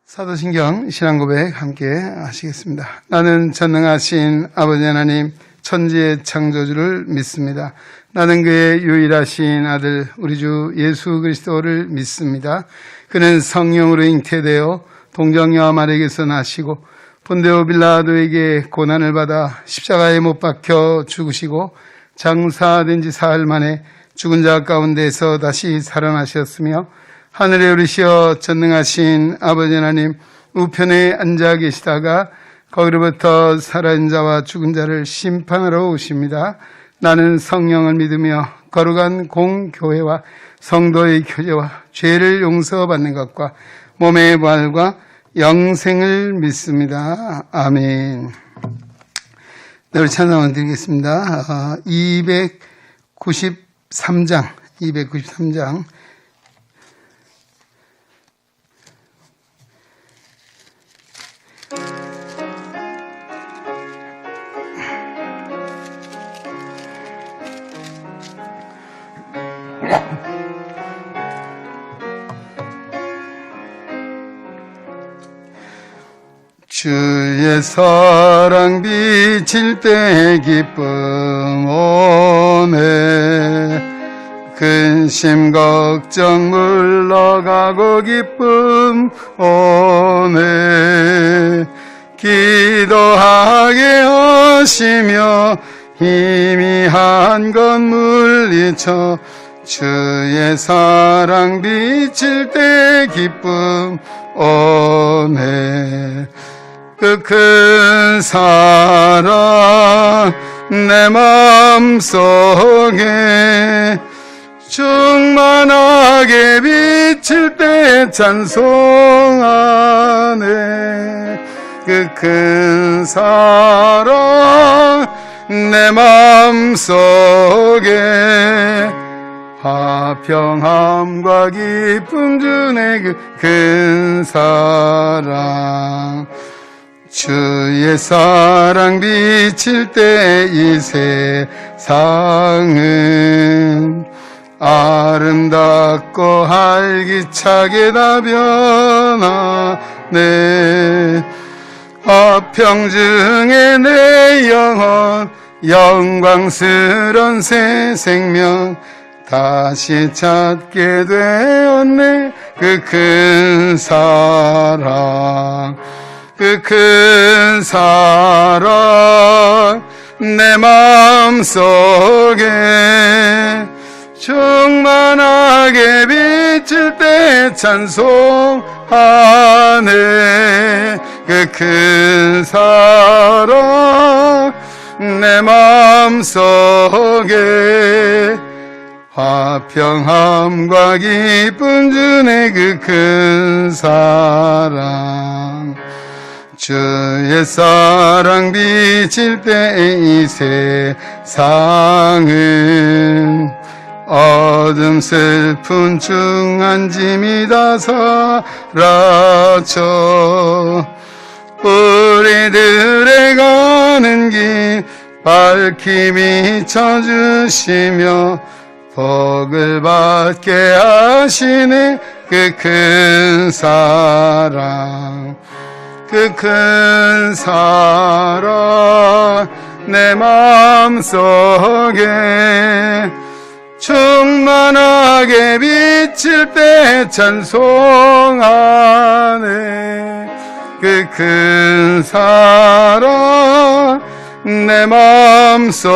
사도신경 신앙고백 함께 하시겠습니다. 나는 전능하신 아버지 하나님 천지의 창조주를 믿습니다. 나는 그의 유일하신 아들 우리 주 예수 그리스도를 믿습니다. 그는 성령으로 잉태되어 동정녀 마리아에게서 나시고 본데오 빌라도에게 고난을 받아 십자가에 못 박혀 죽으시고 장사된 지 사흘 만에 죽은 자 가운데서 다시 살아나셨으며 하늘에 오르시어 전능하신 아버지 하나님 우편에 앉아 계시다가 거기로부터 살아있는 자와 죽은 자를 심판하러 오십니다. 나는 성령을 믿으며 거룩한 공교회와 성도의 교제와 죄를 용서받는 것과 몸의 부활과 영생을 믿습니다. 아멘. 네, 우리 찬양을 드리겠습니다. 293장 주의 사랑 비칠 때 기쁨 오네 근심 걱정 물러가고 기쁨 오네 기도하게 하시며 희미한 것 물리쳐 주의 사랑 비칠 때 기쁨 오네 그 큰 사랑 내 마음속에 충만하게 비칠 때 찬송하네 그 큰 사랑 내 마음속에 화평함과 기쁨 주네 그 큰 사랑 주의 사랑 비칠 때 이 세상은 아름답고 활기차게 다 변하네 화평중에 내 영혼 영광스런 새 생명 다시 찾게 되었네 그 큰 사랑 그 큰 사랑 내 마음속에 충만하게 비칠 때 찬송하네 그 큰 사랑 내 마음속에 화평함과 기쁨 주네 그 큰 사랑 주의 사랑 비칠 때 이 세상은 어둠 슬픈 중한 짐이 다 사라져 우리들의 가는 길 밝히 비춰주시며 복을 받게 하시네 그 큰 사랑 그 큰 사랑 내 마음속에 충만하게 비칠 때 찬송하네 그 큰 사랑 내 마음속에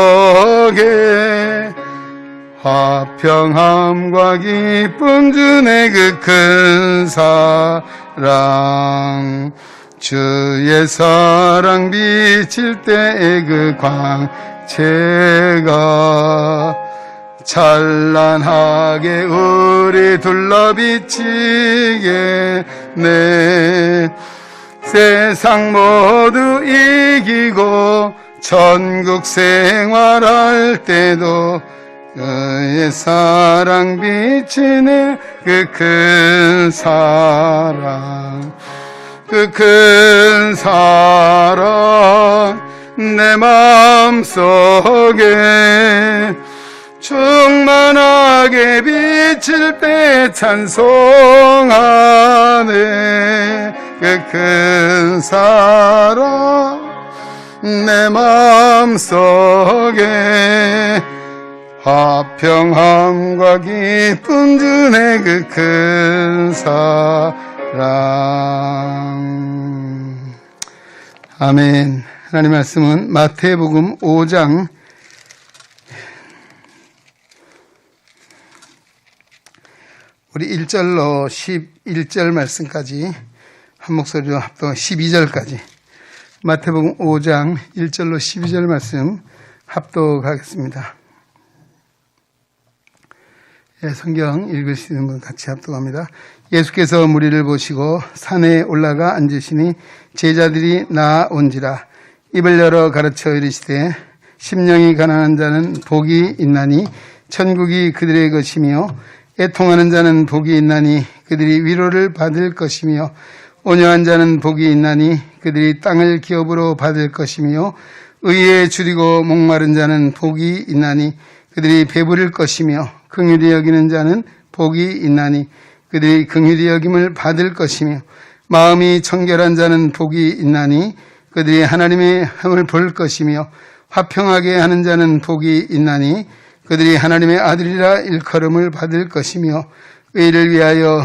화평함과 기쁨 주네 그 큰 사랑 주의 사랑 비칠 때 그 광채가 찬란하게 우리 둘러 비치겠네 세상 모두 이기고 천국 생활할 때도 그의 사랑 비치네 그 큰 사랑 그 큰 사랑 내 마음속에 충만하게 비칠 때 찬송하네 그 큰 사랑 내 마음속에 화평함과 기쁨 주네 그 큰 사랑. 아멘. 하나님 말씀은 마태복음 5장 우리 1절로 11절 말씀까지 한 목소리로 합동 12절까지 마태복음 5장 1절로 12절 말씀 합독하겠습니다. 성경 읽으시는 분 같이 합독합니다. 예수께서 무리를 보시고 산에 올라가 앉으시니 제자들이 나온지라. 입을 열어 가르쳐 이르시되 심령이 가난한 자는 복이 있나니 천국이 그들의 것이며 애통하는 자는 복이 있나니 그들이 위로를 받을 것이며 온유한 자는 복이 있나니 그들이 땅을 기업으로 받을 것이며 의에 줄이고 목마른 자는 복이 있나니 그들이 배부를 것이며 긍휼히 여기는 자는 복이 있나니 그들이 긍휼히 여김을 받을 것이며 마음이 청결한 자는 복이 있나니 그들이 하나님의 함을 볼 것이며 화평하게 하는 자는 복이 있나니 그들이 하나님의 아들이라 일컬음을 받을 것이며 의를 위하여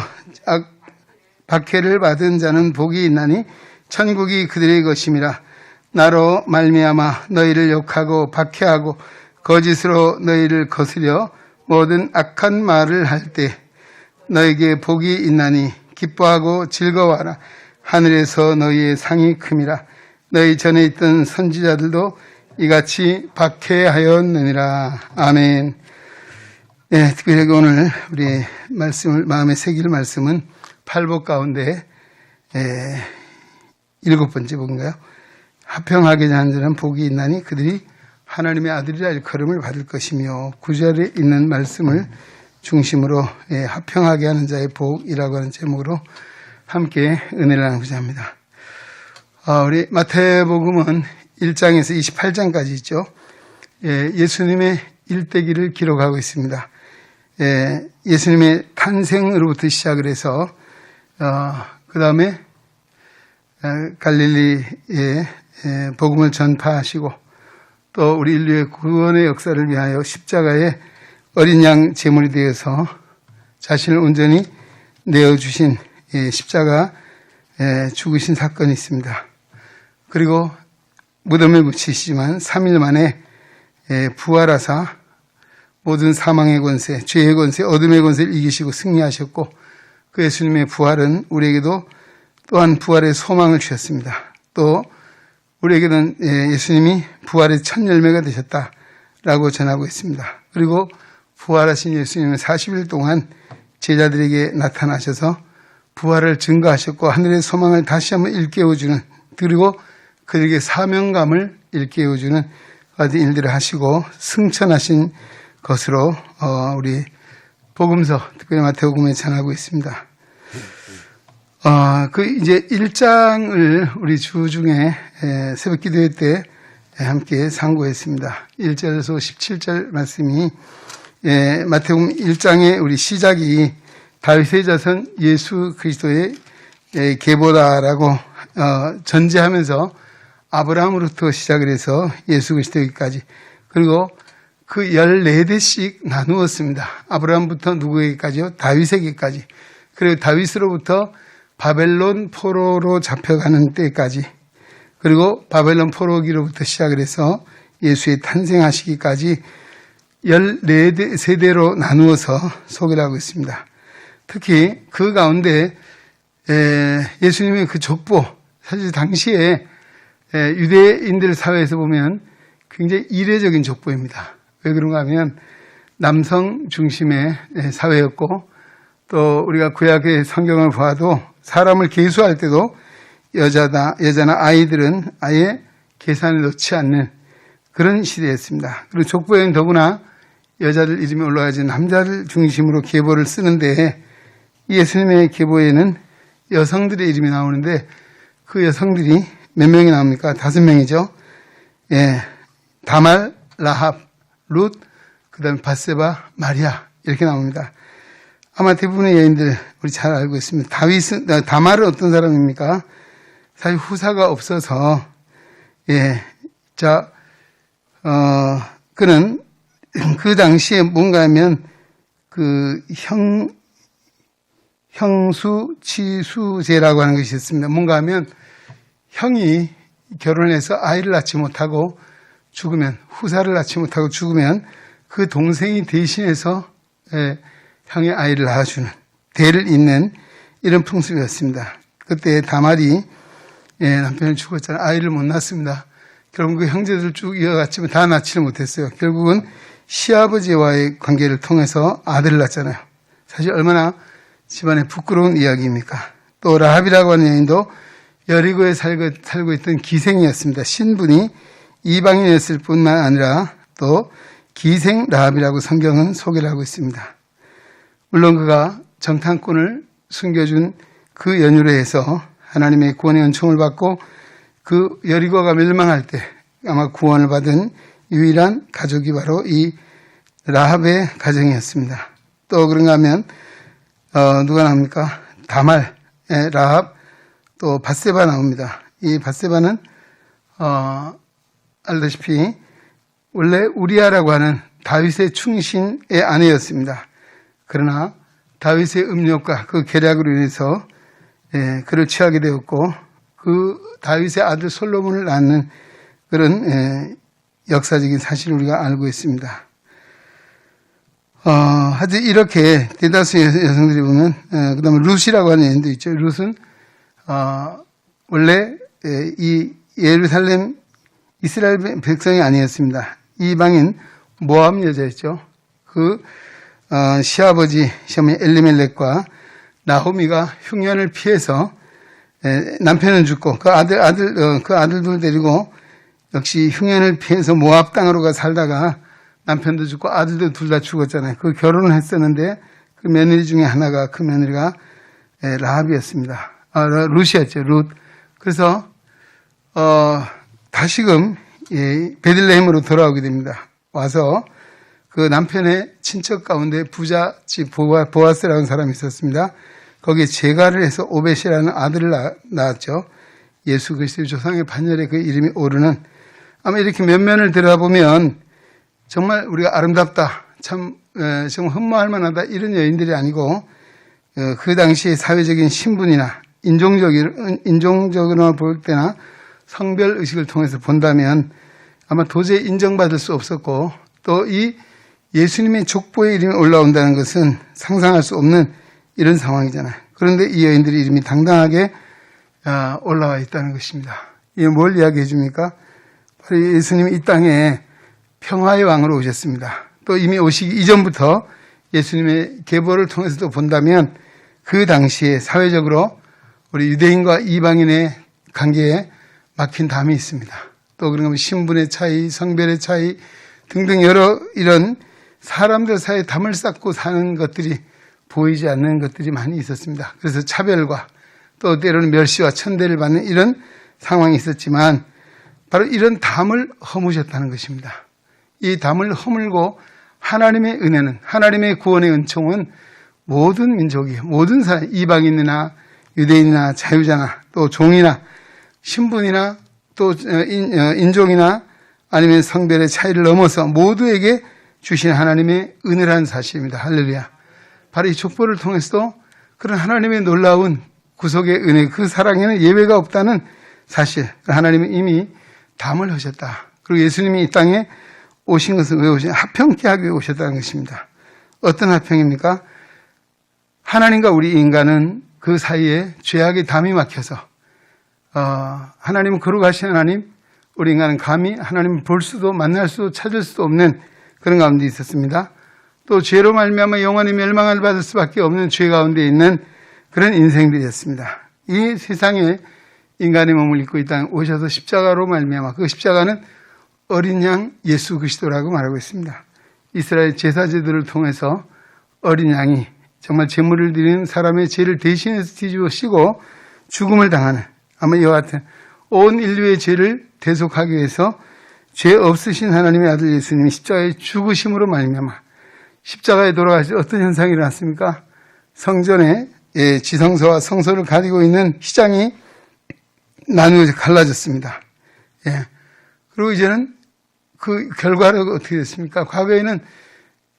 박해를 받은 자는 복이 있나니 천국이 그들의 것임이라. 나로 말미암아 너희를 욕하고 박해하고 거짓으로 너희를 거스려 모든 악한 말을 할 때 너에게 복이 있나니 기뻐하고 즐거워하라. 하늘에서 너희의 상이 큼이라. 너희 전에 있던 선지자들도 이같이 박해하였느니라. 아멘. 네, 특별히 오늘 우리 말씀을 마음에 새길 말씀은 팔복 가운데 7번째 복인가요? 화평하게 하는 자는 복이 있나니 그들이 하나님의 아들이라 일컬음을 받을 것이며 9절에 있는 말씀을 중심으로 화평하게 하는 자의 복이라고 하는 제목으로 함께 은혜를 나누고자 합니다. 우리 마태복음은 1장에서 28장까지 있죠. 예수님의 일대기를 기록하고 있습니다. 예수님의 탄생으로부터 시작을 해서 그 다음에 갈릴리에 복음을 전파하시고 또 우리 인류의 구원의 역사를 위하여 십자가에 어린 양 제물이 되어서 자신을 온전히 내어주신 십자가 죽으신 사건이 있습니다. 그리고 무덤에 묻히시지만 3일 만에 부활하사 모든 사망의 권세, 죄의 권세, 어둠의 권세를 이기시고 승리하셨고 그 예수님의 부활은 우리에게도 또한 부활의 소망을 주셨습니다. 또 우리에게는 예수님이 부활의 첫 열매가 되셨다라고 전하고 있습니다. 그리고 부활하신 예수님은 40일 동안 제자들에게 나타나셔서 부활을 증거하셨고 하늘의 소망을 다시 한번 일깨워주는, 그리고 그들에게 사명감을 일깨워주는 일들을 하시고 승천하신 것으로 우리 복음서, 특별히 마태복음에 전하고 있습니다. 이제 1장을 우리 주 중에 새벽 기도회 때 함께 상고했습니다. 1절에서 17절 말씀이 마태복음 1장의 우리 시작이 다윗의 자손 예수 그리스도의 계보다라고 전제하면서 아브라함으로부터 시작을 해서 예수 그리스도에게까지, 그리고 그 14대씩 나누었습니다. 아브라함부터 누구에게까지요? 다윗에게까지. 그리고 다윗으로부터 바벨론 포로로 잡혀가는 때까지, 그리고 바벨론 포로기로부터 시작을 해서 예수의 탄생하시기까지 14세대로 나누어서 소개를 하고 있습니다. 특히 그 가운데 예수님의 그 족보, 사실 당시에 유대인들 사회에서 보면 굉장히 이례적인 족보입니다. 왜 그런가 하면 남성 중심의 사회였고, 또 우리가 구약의 성경을 봐도 사람을 계수할 때도 여자나 아이들은 아예 계산에 넣지 않는 그런 시대였습니다. 그리고 족보에는 더구나 여자들 이름이 올라가지 남자를 중심으로 계보를 쓰는데, 예수님의 계보에는 여성들의 이름이 나오는데 그 여성들이 몇 명이 나옵니까? 5명이죠. 다말, 라합, 룻, 그 다음에 밧세바, 마리아, 이렇게 나옵니다. 아마 대부분의 여인들 우리 잘 알고 있습니다. 다말은 어떤 사람입니까? 사실 후사가 없어서, 그는 그 당시에 뭔가 하면 형수치수제라고 하는 것이 있습니다. 뭔가 하면 형이 결혼해서 아이를 낳지 못하고 죽으면, 후사를 낳지 못하고 죽으면 그 동생이 대신해서 형의 아이를 낳아주는, 대를 잇는 이런 풍습이었습니다. 그때 다말이 남편이 죽었잖아요. 아이를 못 낳았습니다. 결국 그 형제들 쭉 이어갔지만 다 낳지를 못했어요. 결국은 시아버지와의 관계를 통해서 아들을 낳았잖아요. 사실 얼마나 집안에 부끄러운 이야기입니까? 또 라합이라고 하는 여인도 여리고에 살고 있던 기생이었습니다. 신분이 이방인이었을 뿐만 아니라 또 기생 라합이라고 성경은 소개를 하고 있습니다. 물론 그가 정탐꾼을 숨겨준 그 연유로 해서 하나님의 구원의 은총을 받고 그 여리고가 멸망할 때 아마 구원을 받은 유일한 가족이 바로 이 라합의 가정이었습니다. 또 그런가 하면 누가 나옵니까? 다말, 라합, 또 밧세바 나옵니다. 이 밧세바는 알다시피 원래 우리아라고 하는 다윗의 충신의 아내였습니다. 그러나 다윗의 음욕과 그 계략으로 인해서 그를 취하게 되었고 그 다윗의 아들 솔로몬을 낳는 그런 역사적인 사실을 우리가 알고 있습니다. 하여튼 이렇게 대다수의 여성들이 보면 그 다음에 룻이라고 하는 여인도 있죠. 룻은 원래 이 예루살렘 이스라엘 백성이 아니었습니다. 이방인 모압 여자였죠. 그 시아버지 시어머니 엘리멜렉과 나호미가 흉년을 피해서 남편은 죽고 그 아들들 데리고 역시 흉년을 피해서 모압 땅으로 가 살다가 남편도 죽고 아들도 둘 다 죽었잖아요. 그 결혼을 했었는데 그 며느리 중에 하나가 그 며느리가 라합이었습니다. 룻이었죠. 룻. 그래서 다시금 베들레헴으로 돌아오게 됩니다. 와서 그 남편의 친척 가운데 부잣집 보아스라는 사람이 있었습니다. 거기에 제가를 해서 오벳이라는 아들을 낳았죠. 예수 그리스도의 조상의 반열에 그 이름이 오르는, 아마 이렇게 면면을 들여다보면 정말 우리가 아름답다, 참 정말 흠모할 만하다 이런 여인들이 아니고 그 당시의 사회적인 신분이나 인종적으로 볼 때나 성별 의식을 통해서 본다면 아마 도저히 인정받을 수 없었고, 또 이 예수님의 족보에 이름이 올라온다는 것은 상상할 수 없는 이런 상황이잖아요. 그런데 이 여인들의 이름이 당당하게 올라와 있다는 것입니다. 이게 뭘 이야기해 줍니까? 바로 예수님이 이 땅에 평화의 왕으로 오셨습니다. 또 이미 오시기 이전부터 예수님의 계보를 통해서도 본다면 그 당시에 사회적으로 우리 유대인과 이방인의 관계에 막힌 담이 있습니다. 또 그런가 하면 신분의 차이, 성별의 차이 등등 여러 이런 사람들 사이에 담을 쌓고 사는 것들이 보이지 않는 것들이 많이 있었습니다. 그래서 차별과 또 때로는 멸시와 천대를 받는 이런 상황이 있었지만 바로 이런 담을 허무셨다는 것입니다. 이 담을 허물고 하나님의 은혜는, 하나님의 구원의 은총은 모든 민족이, 모든 사람, 이방인이나 유대인이나 자유자나 또 종이나 신분이나 또 인종이나 아니면 성별의 차이를 넘어서 모두에게 주신 하나님의 은혜라는 사실입니다. 할렐루야. 바로 이 족보를 통해서도 그런 하나님의 놀라운 구속의 은혜, 그 사랑에는 예외가 없다는 사실, 하나님은 이미 담을 하셨다. 그리고 예수님이 이 땅에 오신 것은 왜 오신? 화평케 하기 위해 오셨다는 것입니다. 어떤 화평입니까? 하나님과 우리 인간은 그 사이에 죄악의 담이 막혀서 하나님은 거룩하신 하나님, 우리 인간은 감히 하나님을 볼 수도 만날 수도 찾을 수도 없는 그런 가운데 있었습니다. 또 죄로 말미암아 영원히 멸망을 받을 수밖에 없는 죄 가운데 있는 그런 인생들이었습니다. 이 세상에 인간의 몸을 입고 이 땅에 오셔서 십자가로 말미암아, 그 십자가는 어린 양 예수 그리스도라고 말하고 있습니다. 이스라엘 제사제들을 통해서 어린 양이 정말 제물을 드리는 사람의 죄를 대신해서 뒤집어쓰고 죽음을 당하는, 아마 이와 같은 온 인류의 죄를 대속하기 위해서 죄 없으신 하나님의 아들 예수님이 십자가에 죽으심으로 말미암아 십자가에 돌아가실 어떤 현상이 일어났습니까? 성전에 지성소와 성소를 가리고 있는 휘장이 나누어져 갈라졌습니다. 예. 그리고 이제는 그 결과로 어떻게 됐습니까? 과거에는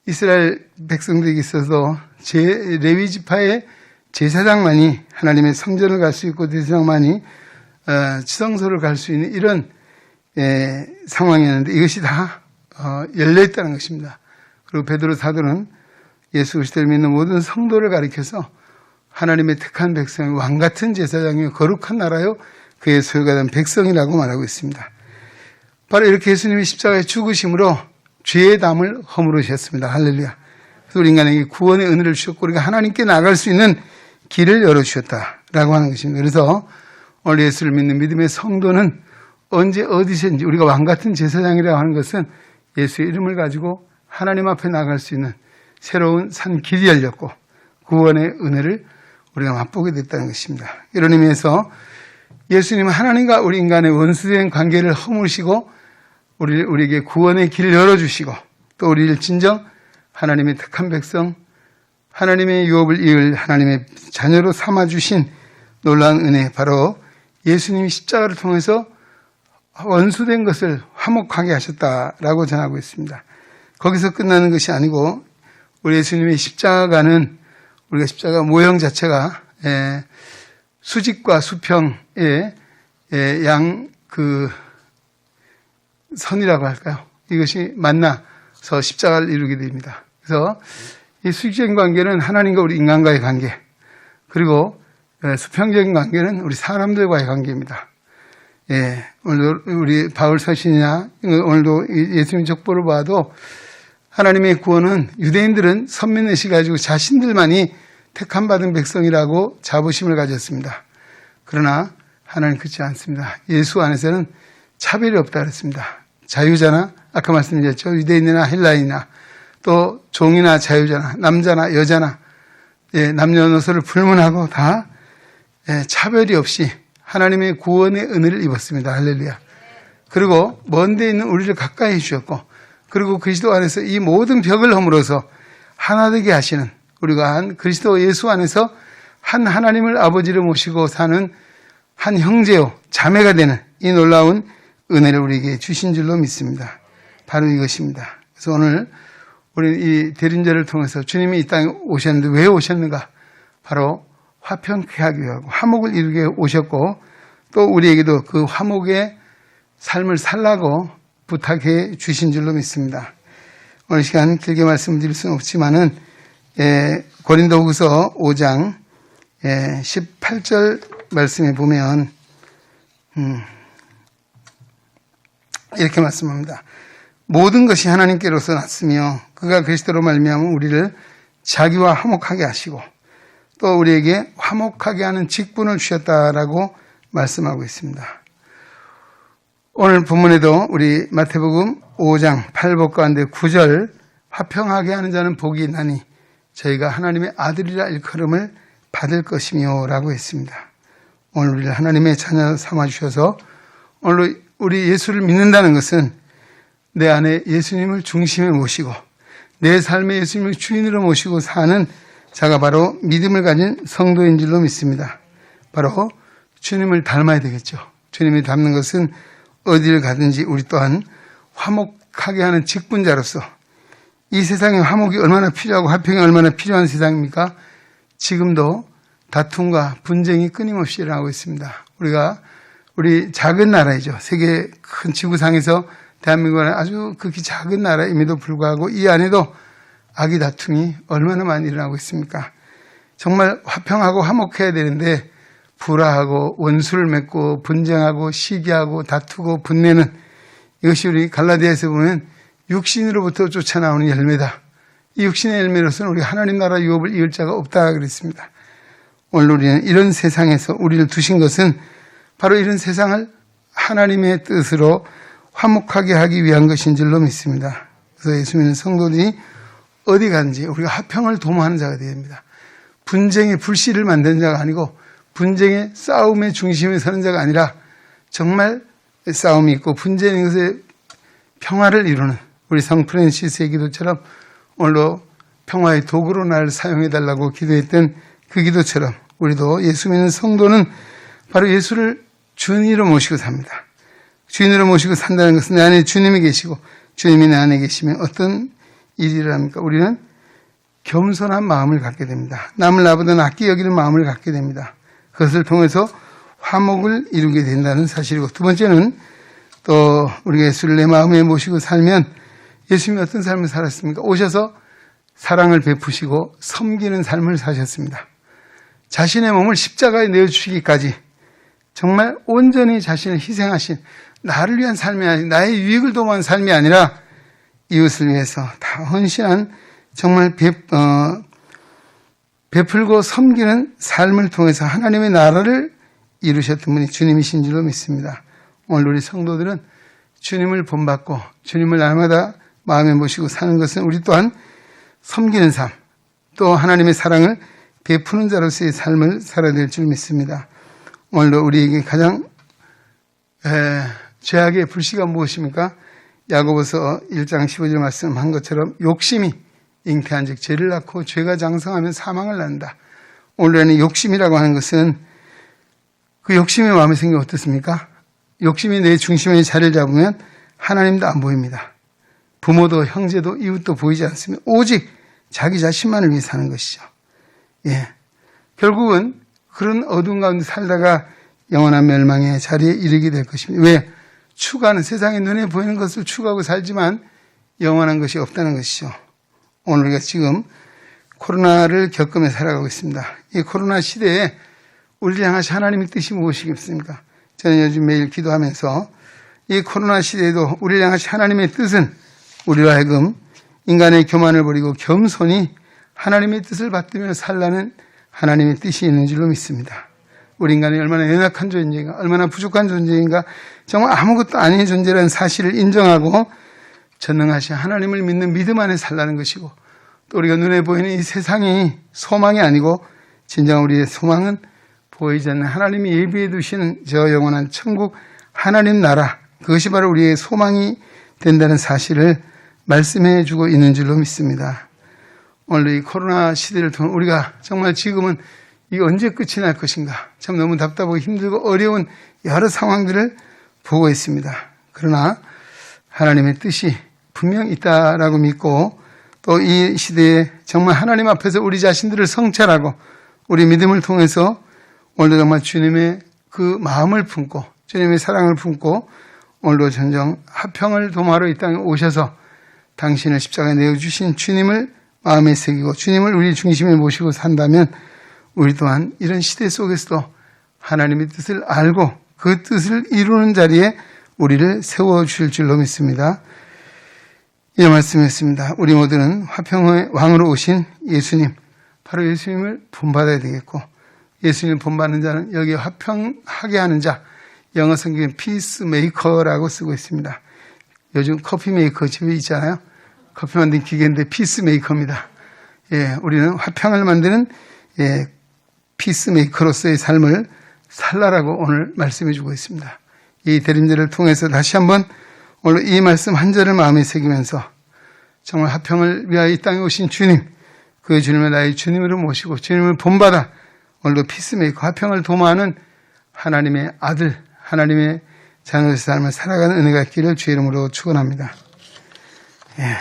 이스라엘 백성들에게 있어서 레위 지파의 제사장만이 하나님의 성전을 갈 수 있고 제사장만이 지성소를 갈 수 있는 이런 상황이었는데 이것이 다 열려 있다는 것입니다. 그리고 베드로 사도는 예수 그리스도를 믿는 모든 성도를 가리켜서 하나님의 택한 백성이 왕같은 제사장이요 거룩한 나라요 그의 소유가 된 백성이라고 말하고 있습니다. 바로 이렇게 예수님이 십자가에 죽으심으로 죄의 담을 허물으셨습니다. 할렐루야. 그래서 우리 인간에게 구원의 은혜를 주셨고 우리가 하나님께 나아갈 수 있는 길을 열어주셨다라고 하는 것입니다. 그래서 오늘 예수를 믿는 믿음의 성도는 언제 어디서든지 우리가 왕같은 제사장이라고 하는 것은 예수의 이름을 가지고 하나님 앞에 나아갈 수 있는 새로운 산 길이 열렸고 구원의 은혜를 우리가 맛보게 됐다는 것입니다. 이런 의미에서 예수님은 하나님과 우리 인간의 원수된 관계를 허무시고 우리에게 구원의 길을 열어주시고 또 우리를 진정 하나님의 택한 백성, 하나님의 유업을 이을 하나님의 자녀로 삼아주신 놀라운 은혜, 바로 예수님이 십자가를 통해서 원수된 것을 화목하게 하셨다라고 전하고 있습니다. 거기서 끝나는 것이 아니고 우리 예수님의 십자가는 우리가 십자가 모형 자체가 수직과 수평의 선이라고 할까요? 이것이 만나서 십자가를 이루게 됩니다. 그래서 이 수직적인 관계는 하나님과 우리 인간과의 관계, 그리고 수평적인 관계는 우리 사람들과의 관계입니다. 오늘도 우리 바울 서신이나 오늘도 예수님 족보를 봐도 하나님의 구원은 유대인들은 선민의식 가지고 자신들만이 택함 받은 백성이라고 자부심을 가졌습니다. 그러나 하나님 그렇지 않습니다. 예수 안에서는 차별이 없다 그랬습니다. 자유자나 아까 말씀드렸죠. 유대인이나 헬라인이나 또 종이나 자유자나 남자나 여자나 남녀노소를 불문하고 다 차별이 없이 하나님의 구원의 은혜를 입었습니다. 할렐루야. 그리고 먼 데 있는 우리를 가까이 해주셨고 그리고 그리스도 안에서 이 모든 벽을 허물어서 하나 되게 하시는 우리가 한 그리스도 예수 안에서 한 하나님을 아버지를 모시고 사는 한 형제요 자매가 되는 이 놀라운 은혜를 우리에게 주신 줄로 믿습니다. 바로 이것입니다. 그래서 오늘 우리는 이 대륜제를 통해서 주님이 이 땅에 오셨는데 왜 오셨는가? 바로 화평케 하기 위하고 화목을 이루게 오셨고 또 우리에게도 그 화목의 삶을 살라고 부탁해 주신 줄로 믿습니다. 오늘 시간 길게 말씀드릴 수는 없지만은 고린도후서 5장 18절 말씀에 보면 이렇게 말씀합니다. 모든 것이 하나님께로서 났으며 그가 그리스도로 말미암아 우리를 자기와 화목하게 하시고 또 우리에게 화목하게 하는 직분을 주셨다라고 말씀하고 있습니다. 오늘 본문에도 우리 마태복음 5장 8복 가운데 9절 화평하게 하는 자는 복이 있나니 저희가 하나님의 아들이라 일컬음을 받을 것이며 라고 했습니다. 오늘 우리를 하나님의 자녀 삼아주셔서 오늘 우리 예수를 믿는다는 것은 내 안에 예수님을 중심에 모시고 내 삶에 예수님을 주인으로 모시고 사는 자가 바로 믿음을 가진 성도인 줄로 믿습니다. 바로 주님을 닮아야 되겠죠. 주님이 닮는 것은 어디를 가든지 우리 또한 화목하게 하는 직분자로서 이 세상에 화목이 얼마나 필요하고 화평이 얼마나 필요한 세상입니까? 지금도 다툼과 분쟁이 끊임없이 일어나고 있습니다. 우리 작은 나라이죠. 세계 큰 지구상에서 대한민국은 아주 극히 작은 나라임에도 불구하고 이 안에도 악의 다툼이 얼마나 많이 일어나고 있습니까? 정말 화평하고 화목해야 되는데 불화하고 원수를 맺고 분쟁하고 시기하고 다투고 분내는 이것이 우리 갈라디아에서 보면 육신으로부터 쫓아나오는 열매다. 이 육신의 열매로서는 우리 하나님 나라 유업을 이을 자가 없다 그랬습니다. 오늘 우리는 이런 세상에서 우리를 두신 것은 바로 이런 세상을 하나님의 뜻으로 화목하게 하기 위한 것인 줄로 믿습니다. 그래서 예수 믿는 성도들이 어디 가든지 우리가 화평을 도모하는 자가 되어야 됩니다. 분쟁의 불씨를 만드는 자가 아니고 분쟁의 싸움의 중심에 서는 자가 아니라 정말 싸움이 있고 분쟁의 것에 평화를 이루는 우리 성 프란시스의 기도처럼 오늘도 평화의 도구로 나를 사용해달라고 기도했던 그 기도처럼 우리도 예수 믿는 성도는 바로 예수를 주인으로 모시고 삽니다. 주인으로 모시고 산다는 것은 내 안에 주님이 계시고 주님이 내 안에 계시면 어떤 일을 합니까? 우리는 겸손한 마음을 갖게 됩니다. 남을 나보다 낫게 여기는 마음을 갖게 됩니다. 그것을 통해서 화목을 이루게 된다는 사실이고, 두 번째는 또 우리가 예수를 내 마음에 모시고 살면, 예수님이 어떤 삶을 살았습니까? 오셔서 사랑을 베푸시고 섬기는 삶을 사셨습니다. 자신의 몸을 십자가에 내어주시기까지 정말 온전히 자신을 희생하신, 나를 위한 삶이 아니라, 나의 유익을 도모한 삶이 아니라 이웃을 위해서 다 헌신한 정말 베풀고 섬기는 삶을 통해서 하나님의 나라를 이루셨던 분이 주님이신 줄로 믿습니다. 오늘 우리 성도들은 주님을 본받고 주님을 날마다 마음에 모시고 사는 것은 우리 또한 섬기는 삶, 또 하나님의 사랑을 베푸는 자로서의 삶을 살아야 될 줄 믿습니다. 오늘도 우리에게 가장 죄악의 불씨가 무엇입니까? 야고보서 1장 15절 말씀한 것처럼 욕심이 잉태한 즉 죄를 낳고 죄가 장성하면 사망을 낳는다. 오늘은 욕심이라고 하는 것은 그 욕심이 마음에 생기면 어떻습니까? 욕심이 내 중심에 자리를 잡으면 하나님도 안 보입니다. 부모도 형제도 이웃도 보이지 않습니다. 오직 자기 자신만을 위해 사는 것이죠. 예, 결국은 그런 어두운 가운데 살다가 영원한 멸망의 자리에 이르게 될 것입니다. 왜? 추구하는, 세상에 눈에 보이는 것을 추구하고 살지만 영원한 것이 없다는 것이죠. 오늘 우리가 지금 코로나를 겪으며 살아가고 있습니다. 이 코로나 시대에 우리를 향하신 하나님의 뜻이 무엇이겠습니까? 저는 요즘 매일 기도하면서 이 코로나 시대에도 우리를 향하신 하나님의 뜻은 우리로 하여금 인간의 교만을 버리고 겸손히 하나님의 뜻을 받들며 살라는 하나님의 뜻이 있는 줄로 믿습니다. 우리 인간이 얼마나 연약한 존재인가, 얼마나 부족한 존재인가, 정말 아무것도 아닌 존재라는 사실을 인정하고 전능하신 하나님을 믿는 믿음 안에 살라는 것이고, 또 우리가 눈에 보이는 이 세상이 소망이 아니고 진정 우리의 소망은 보이지 않는 하나님이 예비해 두시는 저 영원한 천국 하나님 나라, 그것이 바로 우리의 소망이 된다는 사실을 말씀해 주고 있는 줄로 믿습니다. 오늘 이 코로나 시대를 통해 우리가 정말 지금은 이게 언제 끝이 날 것인가, 참 너무 답답하고 힘들고 어려운 여러 상황들을 보고 있습니다. 그러나 하나님의 뜻이 분명 있다라고 믿고, 또 이 시대에 정말 하나님 앞에서 우리 자신들을 성찰하고 우리 믿음을 통해서 오늘도 정말 주님의 그 마음을 품고 주님의 사랑을 품고 오늘도 전정 화평을 도모하러 이 땅에 오셔서 당신을 십자가에 내어주신 주님을 마음에 새기고 주님을 우리 중심에 모시고 산다면 우리 또한 이런 시대 속에서도 하나님의 뜻을 알고 그 뜻을 이루는 자리에 우리를 세워주실 줄로 믿습니다. 이 말씀이었습니다. 우리 모두는 화평의 왕으로 오신 예수님, 바로 예수님을 본받아야 되겠고, 예수님을 본받는 자는 여기에 화평하게 하는 자, 영어 성경에 피스메이커라고 쓰고 있습니다. 요즘 커피 메이커 집에 있잖아요. 커피 만드는 기계인데 피스메이커입니다. 예, 우리는 화평을 만드는 피스메이커로서의 삶을 살라라고 오늘 말씀해 주고 있습니다. 이 대림절을 통해서 다시 한번 오늘 이 말씀 한 절을 마음에 새기면서 정말 화평을 위하여 이 땅에 오신 주님, 그 주님을 나의 주님으로 모시고 주님을 본받아 오늘도 피스메이커, 화평을 도모하는 하나님의 아들, 하나님의 자녀의 삶을 살아가는 은혜가 있기를 주의 이름으로 축원합니다. 예.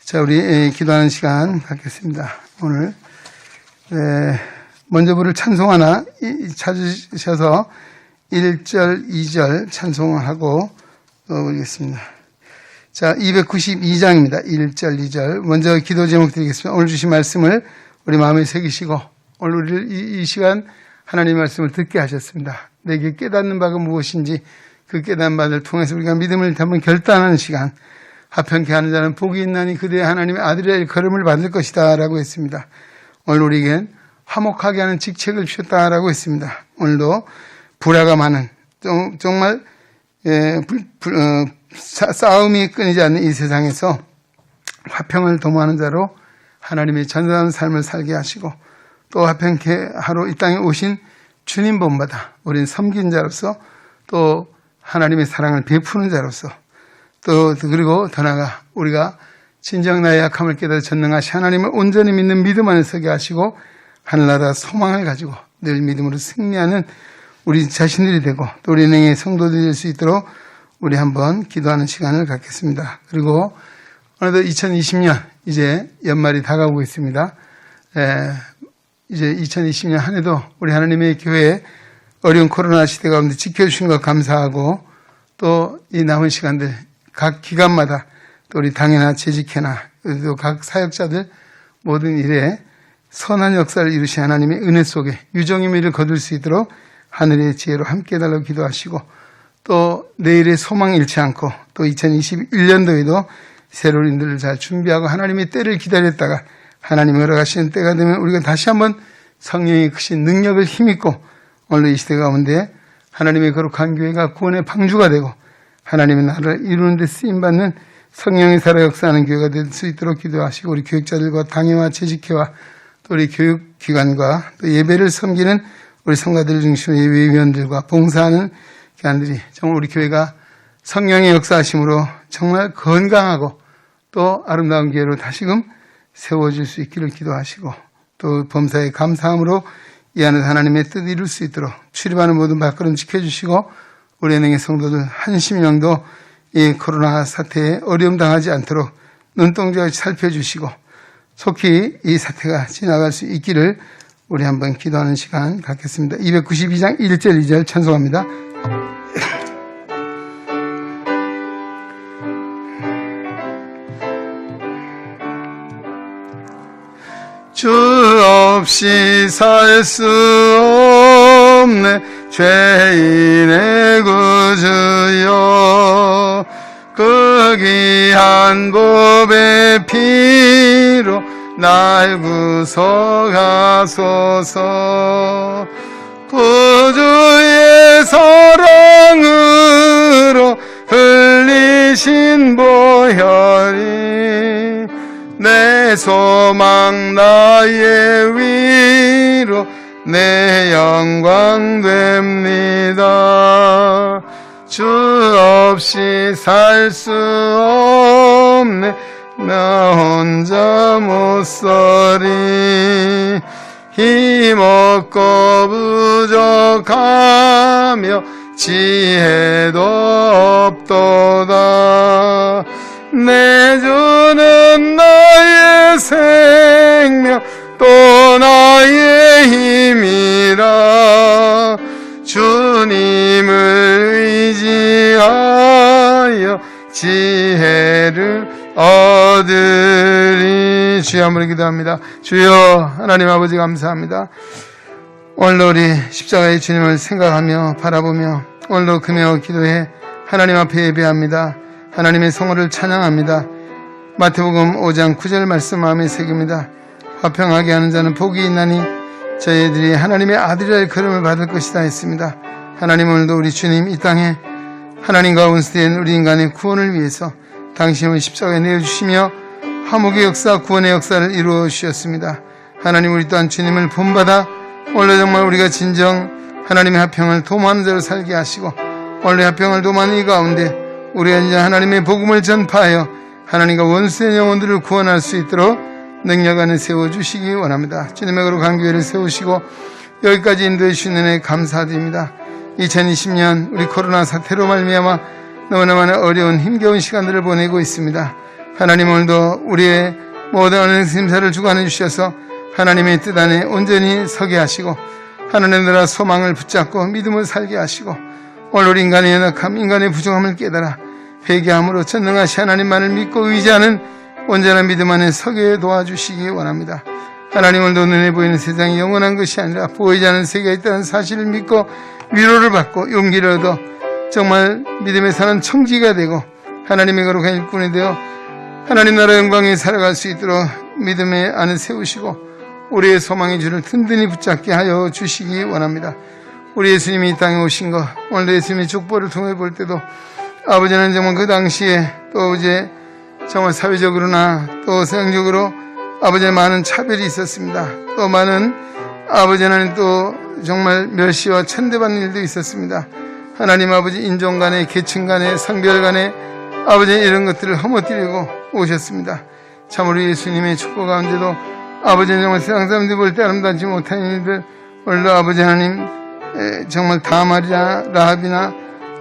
자, 우리 기도하는 시간 갖겠습니다. 오늘 먼저 부를 찬송 하나 찾으셔서 1절, 2절 찬송을 하고 오겠습니다. 자, 292장입니다. 1절, 2절. 먼저 기도 제목 드리겠습니다. 오늘 주신 말씀을 우리 마음에 새기시고 오늘 우리를 이 시간 하나님의 말씀을 듣게 하셨습니다. 내게 깨닫는 바가 무엇인지 그 깨닫는 바를 통해서 우리가 믿음을 한번 결단하는 시간, 화평케 하는 자는 복이 있나니 그대의 하나님의 아들의 일컬음을 받을 것이다 라고 했습니다. 오늘 우리에겐 화목하게 하는 직책을 주셨다라고 했습니다. 오늘도 불화가 많은, 정말 싸움이 끊이지 않는 이 세상에서 화평을 도모하는 자로 하나님의 전도하는 삶을 살게 하시고, 또 화평케 하러 이 땅에 오신 주님 본받아 우리는 섬긴 자로서, 또 하나님의 사랑을 베푸는 자로서, 또 그리고 더 나아가 우리가 진정 나의 약함을 깨달아 전능하신 하나님을 온전히 믿는 믿음 안에 서게 하시고 하늘나라 소망을 가지고 늘 믿음으로 승리하는 우리 자신들이 되고 또 우리 은행의 성도들이 될 수 있도록 우리 한번 기도하는 시간을 갖겠습니다. 그리고 어느덧 2020년 이제 연말이 다가오고 있습니다. 이제 2020년 한 해도 우리 하나님의 교회 어려운 코로나 시대 가운데 지켜주신 것 감사하고 또 이 남은 시간들 각 기관마다 또 우리 당회나 재직회나 또 각 사역자들 모든 일에 선한 역사를 이루신 하나님의 은혜 속에 유정의 미를 거둘 수 있도록 하늘의 지혜로 함께 해달라고 기도하시고 또 내일의 소망 잃지 않고 또 2021년도에도 새로운 일들을 잘 준비하고 하나님의 때를 기다렸다가 하나님이 허락하시는 때가 되면 우리가 다시 한번 성령의 크신 능력을 힘입고 오늘 이 시대 가운데 하나님의 거룩한 교회가 구원의 방주가 되고 하나님의 나라를 이루는 데 쓰임받는 성령이 살아 역사하는 교회가 될 수 있도록 기도하시고 우리 교육자들과 당회와 재직회와 또 우리 교육기관과 또 예배를 섬기는 우리 성가들 중심으로 예배위원들과 봉사하는 기관들이 정말 우리 교회가 성령의 역사하심으로 정말 건강하고 또 아름다운 교회로 다시금 세워질 수 있기를 기도하시고 또 범사에 감사함으로 이 안에서 하나님의 뜻을 이룰 수 있도록 출입하는 모든 발걸음 지켜주시고 우리 은행의 성도들 한심령도 이 코로나 사태에 어려움 당하지 않도록 눈동자같이 살펴주시고 속히 이 사태가 지나갈 수 있기를 우리 한번 기도하는 시간 갖겠습니다. 292장 1절 2절 찬송합니다. 주 없이 살 수 없네 죄인의 구주여 그 귀한 보배 피로 날 구속하소서 구주의 사랑으로 흘리신 보혈이 내 소망 나의 위로 내 영광 됩니다. 주 없이 살 수 없네 나 혼자 못 살이 힘없고 부족하며 지혜도 없도다 내 주는 나의 생명 또 나의 힘이라 주님을 의지하여 지혜를 얻으리 주여 한번 기도합니다. 주여 하나님 아버지 감사합니다. 오늘도 우리 십자가의 주님을 생각하며 바라보며 오늘도 금요 기도해 하나님 앞에 예배합니다. 하나님의 성호를 찬양합니다. 마태복음 5장 9절 말씀 마음에 새깁니다. 화평하게 하는 자는 복이 있나니 저희들이 하나님의 아들이라의 걸음을 받을 것이다 했습니다. 하나님 오늘도 우리 주님 이 땅에 하나님과 원수된 우리 인간의 구원을 위해서 당신을 십자가에 내어주시며 화목의 역사 구원의 역사를 이루어 주셨습니다. 하나님 우리 또한 주님을 본받아 오늘 정말 우리가 진정 하나님의 화평을 도모하는 자로 살게 하시고 오늘 화평을 도모하는 이 가운데 우리가 이제 하나님의 복음을 전파하여 하나님과 원수된 영혼들을 구원할 수 있도록 능력 안에 세워주시기 원합니다. 주님의 거룩한 교회를 세우시고 여기까지 인도해 주신 은혜 감사드립니다. 2020년 우리 코로나 사태로 말미암아 너무나 많은 어려운 힘겨운 시간들을 보내고 있습니다. 하나님 오늘도 우리의 모든 은혜 심사를 주관해 주셔서 하나님의 뜻 안에 온전히 서게 하시고 하나님 나라 소망을 붙잡고 믿음을 살게 하시고 오늘 인간의 연약함, 인간의 부족함을 깨달아 회개함으로 전능하신 하나님만을 믿고 의지하는 온전한 믿음 안에 서게 도와주시기 원합니다. 하나님 오늘도 눈에 보이는 세상이 영원한 것이 아니라 보이지 않는 세계가 있다는 사실을 믿고 위로를 받고 용기를 얻어 정말 믿음에 사는 청지가 되고 하나님의 거룩한 일꾼이 되어 하나님 나라 영광에 살아갈 수 있도록 믿음의 안에 세우시고 우리의 소망의 줄을 든든히 붙잡게 하여 주시기 원합니다. 우리 예수님이 이 땅에 오신 것 오늘 예수님의 족보를 통해 볼 때도 아버지는 정말 그 당시에 또 이제 정말 사회적으로나 또 세상적으로 아버지의 많은 차별이 있었습니다. 또 많은 아버지는 또 정말 멸시와 천대받는 일도 있었습니다. 하나님 아버지 인종 간에 계층 간에 성별 간에 아버지 이런 것들을 허무뜨리고 오셨습니다. 참으로 예수님의 축복 가운데도 아버지는 정말 세상 사람들이 볼 때 아름답지 못한 일들 오늘도 아버지 하나님 정말 다말이나 라합이나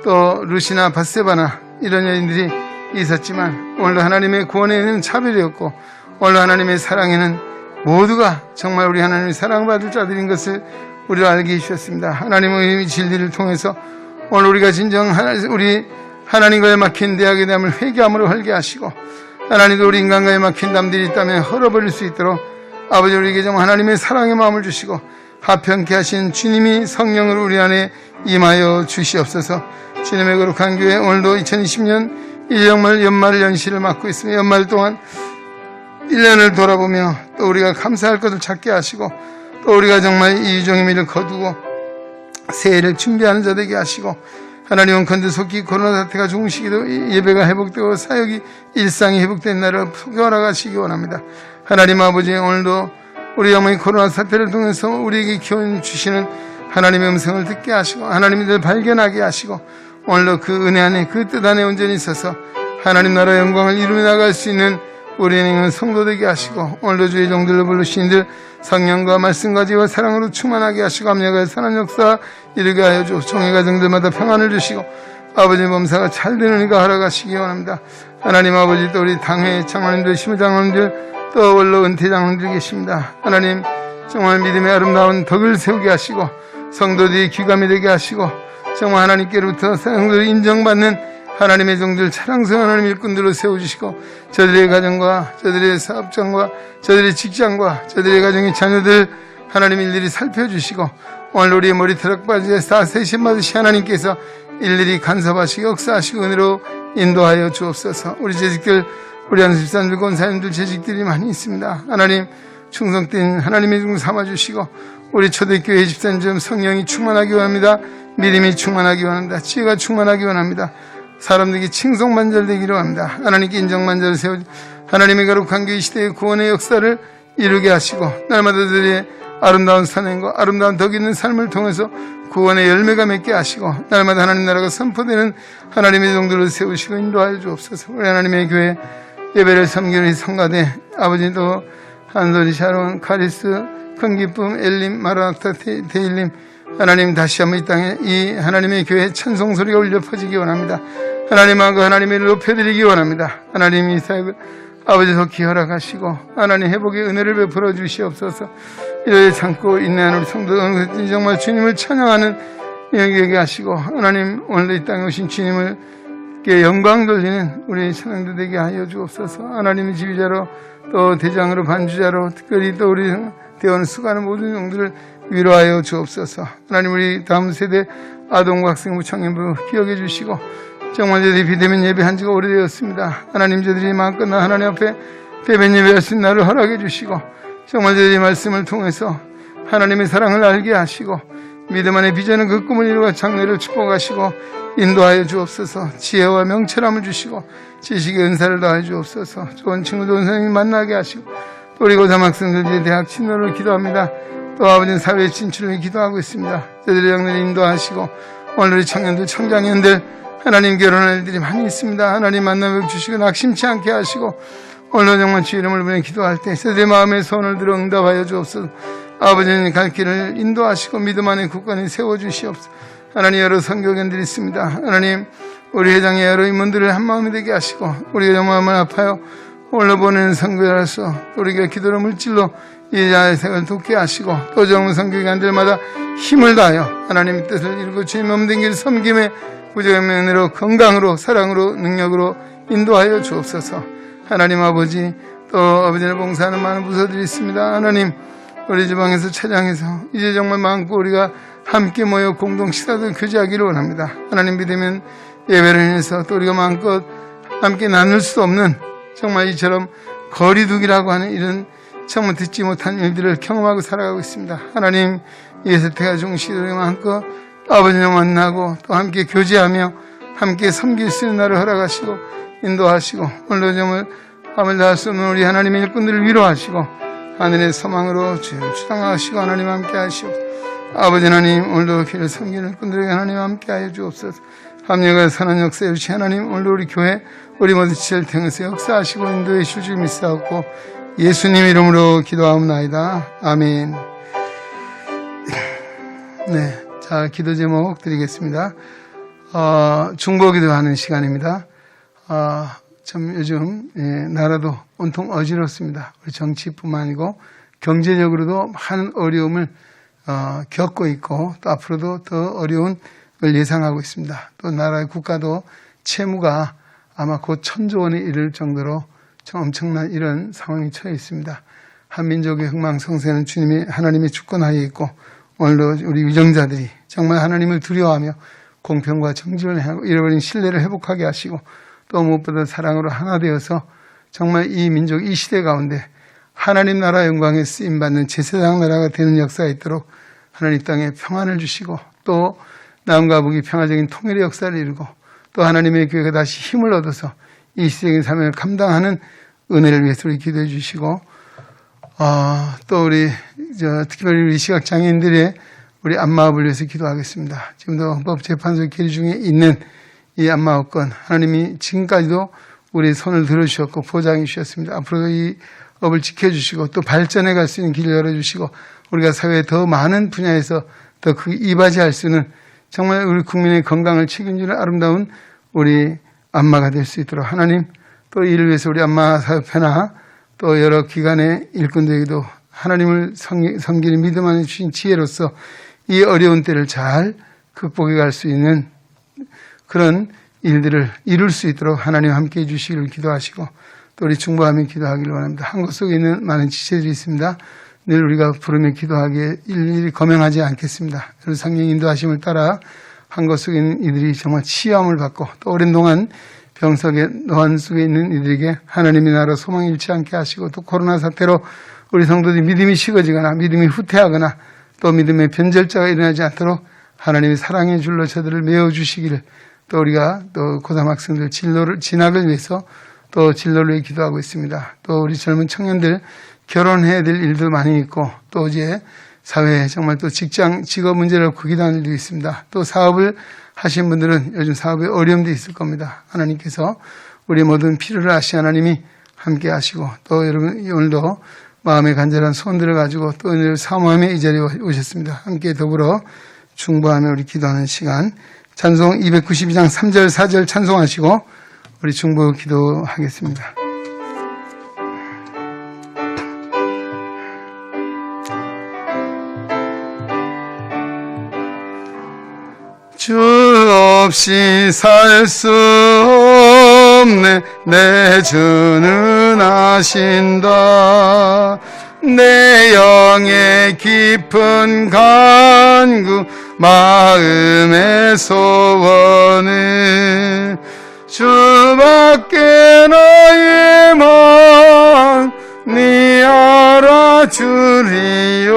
또 루시나 바세바나 이런 여인들이 있었지만 오늘도 하나님의 구원에는 차별이 없고 오늘 하나님의 사랑에는 모두가 정말 우리 하나님의 사랑받을 자들인 것을 우리가 알게 해주셨습니다. 하나님의 진리를 통해서 오늘 우리가 진정 우리 하나님과의 막힌 대학에 대함을 회개함으로 헐게 하시고 하나님도 우리 인간과의 막힌 담들이 있다면 헐어버릴 수 있도록 아버지 우리에게 정말 하나님의 사랑의 마음을 주시고 화평케 하신 주님이 성령으로 우리 안에 임하여 주시옵소서. 주님의 거룩한 교회 오늘도 2020년 정말 연말 연시를 맞고 있으며 연말 동안 1년을 돌아보며 또 우리가 감사할 것을 찾게 하시고 또 우리가 정말 이 유종의 미를 거두고 새해를 준비하는 자 되게 하시고 하나님은 건드속히 코로나 사태가 종식이도 예배가 회복되고 사역이 일상이 회복된 날을 허락하시기 원합니다. 하나님 아버지 오늘도 우리 어머니 코로나 사태를 통해서 우리에게 기원 주시는 하나님의 음성을 듣게 하시고 하나님을 늘 발견하게 하시고 오늘도 그 은혜 안에 그 뜻 안에 온전히 있어서 하나님 나라의 영광을 이루며 나갈 수 있는 우리는 성도 되게 하시고 오늘도 주의 종들로 부르신 이들 성령과 말씀과 지혜와 사랑으로 충만하게 하시고 압력과 선한 역사 이루게 하여 주옵소서. 종의 가정들마다 평안을 주시고 아버지 범사가 잘 되는 이가 허락하시기 원합니다. 하나님 아버지 또 우리 당회 장로님들 시무장로님들 또 원로 은퇴 장로님들 계십니다. 하나님 정말 믿음의 아름다운 덕을 세우게 하시고 성도들이 귀감이 되게 하시고 정말 하나님께로부터 성도들이 인정받는 하나님의 종들 차량스러운 하나님 일꾼들로 세워주시고 저들의 가정과 저들의 사업장과 저들의 직장과 저들의 가정의 자녀들 하나님 일일이 살펴주시고 오늘 우리의 머리털 빠지에서 세심 받으시 하나님께서 일일이 간섭하시고 역사하시고 은혜로 인도하여 주옵소서. 우리 재직들 우리 안수집사님들 권사님들 재직들이 많이 있습니다. 하나님 충성된 하나님의 종 삼아주시고 우리 초대교회 집사님 성령이 충만하기 원합니다. 믿음이 충만하기 원합니다. 지혜가 충만하기 원합니다. 사람들에게 칭송만절되기로 합니다. 하나님께 인정만절을 세워 하나님의 거룩한 교회 시대의 구원의 역사를 이루게 하시고 날마다 그들의 아름다운 선행과 아름다운 덕 있는 삶을 통해서 구원의 열매가 맺게 하시고 날마다 하나님 나라가 선포되는 하나님의 종들을 세우시고 인도하여 주옵소서. 우리 하나님의 교회 예배를 섬기는 성가대 아버지도 한솔이 샤론 카리스 큰 기쁨 엘림 마라나타 데일림 하나님 다시 한번 이 땅에 이 하나님의 교회 찬송 소리가 울려 퍼지기 원합니다. 하나님하고 하나님의 높여드리기 원합니다. 하나님 이 사역을 아버지 속히 허락하시고 하나님 회복의 은혜를 베풀어 주시옵소서. 이를 참고 인내하는 우리 성도들 정말 주님을 찬양하는 영광되게 하시고 하나님 오늘도 이 땅에 오신 주님을께 영광 돌리는 우리 찬양도 되게 하여 주옵소서. 하나님의 지휘자로 또 대장으로 반주자로 특별히 또 우리 대원 수고하는 모든 종들을 위로하여 주옵소서. 하나님 우리 다음 세대 아동과 학생부 청년부 기억해 주시고 정말 저들이 비대면 예배한 지가 오래되었습니다. 하나님 저들이 마음껏 나 하나님 앞에 대면 예배할 수 있는 날을 허락해 주시고 정말 저들이 말씀을 통해서 하나님의 사랑을 알게 하시고 믿음 안에 비전은 그 꿈을 이루어 장래를 축복하시고 인도하여 주옵소서. 지혜와 명철함을 주시고 지식의 은사를 더하여 주옵소서. 좋은 친구 좋은 선생님 만나게 하시고 또 우리 고3 학생들의 대학 진로를 기도합니다. 또 아버지는 사회의 진출을 기도하고 있습니다. 저들의 장래를 인도하시고 오늘 우리 청년들 청장년들 하나님 결혼할 일들이 많이 있습니다. 하나님 만남을 주시고 낙심치 않게 하시고 오늘 정말 주 이름을 부르며 기도할 때 저들의 마음의 소원을 들어 응답하여 주옵소서. 아버지는 갈 길을 인도하시고 믿음 안에 굳건히 세워주시옵소서. 하나님 여러 선교견들이 있습니다. 하나님 우리 회장의 여러 임원들을 한마음이 되게 하시고 우리가 정말 마음 아파요. 오늘 보내는 선교라서 우리가 기도로 물질로 이 자의 생을 돕게 하시고 또 정말 선교견들마다 힘을 다하여 하나님의 뜻을 이루고 주님 몸된 길 섬김에 부족한 면으로 건강으로 사랑으로 능력으로 인도하여 주옵소서. 하나님 아버지 또 아버지를 봉사하는 많은 부서들이 있습니다. 하나님 우리 지방에서 차장에서 이제 정말 많고 우리가 함께 모여 공동 식사도 교제하기를 원합니다. 하나님 믿으면 예배를 인해서 또 우리가 마음껏 함께 나눌 수 없는 정말 이처럼 거리두기라고 하는 이런 정말 듣지 못한 일들을 경험하고 살아가고 있습니다. 하나님 예수태가 중시들이 마음껏 아버지를 만나고 또 함께 교제하며 함께 섬길 수 있는 날을 허락하시고 인도하시고 오늘도 정말 밤을 다할 수 없는 우리 하나님의 일꾼들을 위로하시고 하늘의 소망으로 주장하시고 하나님 함께 하시옵소서. 아버지 하나님 오늘도 교회를 섬기는 일꾼들에게 하나님 함께 하여 주옵소서. 합력과 선한 역사에 주시 하나님 오늘도 우리 교회 우리 모두 지체를 통해서 역사하시고 인도해 주실 줄 믿사옵고 예수님 이름으로 기도하옵나이다. 아멘. 네, 자, 기도 제목 드리겠습니다. 중보기도 하는 시간입니다. 참 요즘 나라도 온통 어지럽습니다. 우리 정치뿐만 아니고 경제적으로도 많은 어려움을 겪고 있고 또 앞으로도 더 어려운 걸 예상하고 있습니다. 또 나라의 국가도 채무가 아마 곧 1,000조 원에 이를 정도로 참 엄청난 이런 상황이 처해 있습니다. 한민족의 흥망성쇠는 하나님의 주권하에 있고 오늘도 우리 위정자들이 정말 하나님을 두려워하며 공평과 정직을 하고 잃어버린 신뢰를 회복하게 하시고 또 무엇보다 사랑으로 하나 되어서 정말 이 민족, 이 시대 가운데 하나님 나라 영광에 쓰임받는 제사장 나라가 되는 역사가 있도록 하나님 땅에 평안을 주시고 또 남과 북이 평화적인 통일의 역사를 이루고 또 하나님의 교회가 다시 힘을 얻어서 이 시대의 삶을 감당하는 은혜를 위해서 우리 기도해 주시고 또 우리 특별히 우리 시각장애인들의 우리 안마업을 위해서 기도하겠습니다. 지금도 헌법재판소 계류 중에 있는 이 안마업건 하나님이 지금까지도 우리 손을 들어주셨고 보장해 주셨습니다. 앞으로도 이 업을 지켜주시고 또 발전해 갈 수 있는 길을 열어주시고 우리가 사회에 더 많은 분야에서 더 크게 이바지할 수 있는 정말 우리 국민의 건강을 책임지는 아름다운 우리 안마가 될 수 있도록 하나님 또 이를 위해서 우리 안마사협회나 또 여러 기관의 일꾼들에게도 하나님을 섬기는 믿음 안에 주신 지혜로서 이 어려운 때를 잘 극복해 갈 수 있는 그런 일들을 이룰 수 있도록 하나님 함께해 주시기를 기도하시고 또 우리 중보하며 기도하기를 원합니다. 한국 속에 있는 많은 지체들이 있습니다. 늘 우리가 부르며 기도하기에 일일이 거명하지 않겠습니다. 그래서 성령 인도하심을 따라 한국 속에 있는 이들이 정말 치유함을 받고 또 오랜 동안 병석의 노안 속에 있는 이들에게 하나님의 나라 소망이 잃지 않게 하시고 또 코로나 사태로 우리 성도들이 믿음이 식어지거나 믿음이 후퇴하거나 또 믿음의 변절자가 일어나지 않도록 하나님의 사랑의 줄로 저들을 메워주시기를 또 우리가 또 고등학생들 진학을 위해서 또 진로를 위해 기도하고 있습니다. 또 우리 젊은 청년들 결혼해야 될 일도 많이 있고 또 이제 사회에 정말 또 직업 문제를 기도하는 일도 있습니다. 또 사업을 하신 분들은 요즘 사업에 어려움도 있을 겁니다. 하나님께서 우리 모든 필요를 아시 하나님이 함께 하시고 또 여러분 오늘도 마음의 간절한 소원들을 가지고 또 오늘 사모함에 이 자리에 오셨습니다. 함께 더불어 중보하며 우리 기도하는 시간 찬송 292장 3절 4절 찬송하시고 우리 중보 기도하겠습니다. 주 없이 살 수 없네 내 주는 아신다 내 영의 깊은 간구 마음의 소원은 주밖에 나의 마음이 알아주리요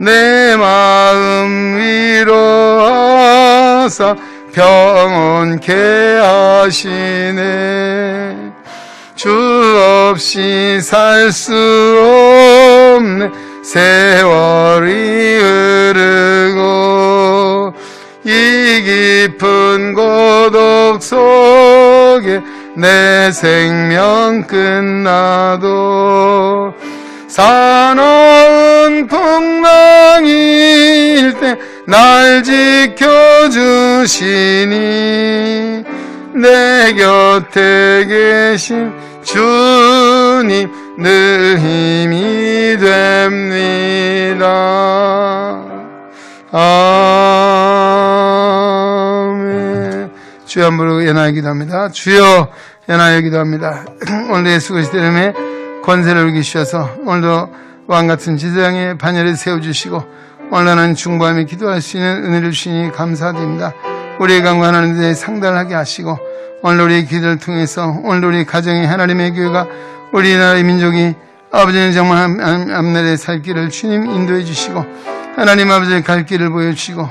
내 마음 위로하사 평온케 하시네 주 없이 살 수 없네 세월이 흐르고 이 깊은 고독 속에 내 생명 끝나도 사나운 풍랑일 때 날 지켜주시니 내 곁에 계신 주님 늘 힘이 됩니다. 아멘. 주여 한번 연하여 기도합니다. 주여 연하여 기도합니다. 오늘 예수 그리스도의 이름에 권세를 이루게 주셔서 오늘도 왕같은 제사장의 반열에 세워주시고 오늘은 중보하며 기도할 수 있는 은혜를 주시니 감사드립니다. 우리의 강구 하나님의 상달하게 하시고 오늘 우리의 기도를 통해서 오늘 우리 가정의 하나님의 교회가 우리나라의 민족이 아버지는 정말 앞날에 살 길을 주님 인도해 주시고 하나님 아버지의 갈 길을 보여주시고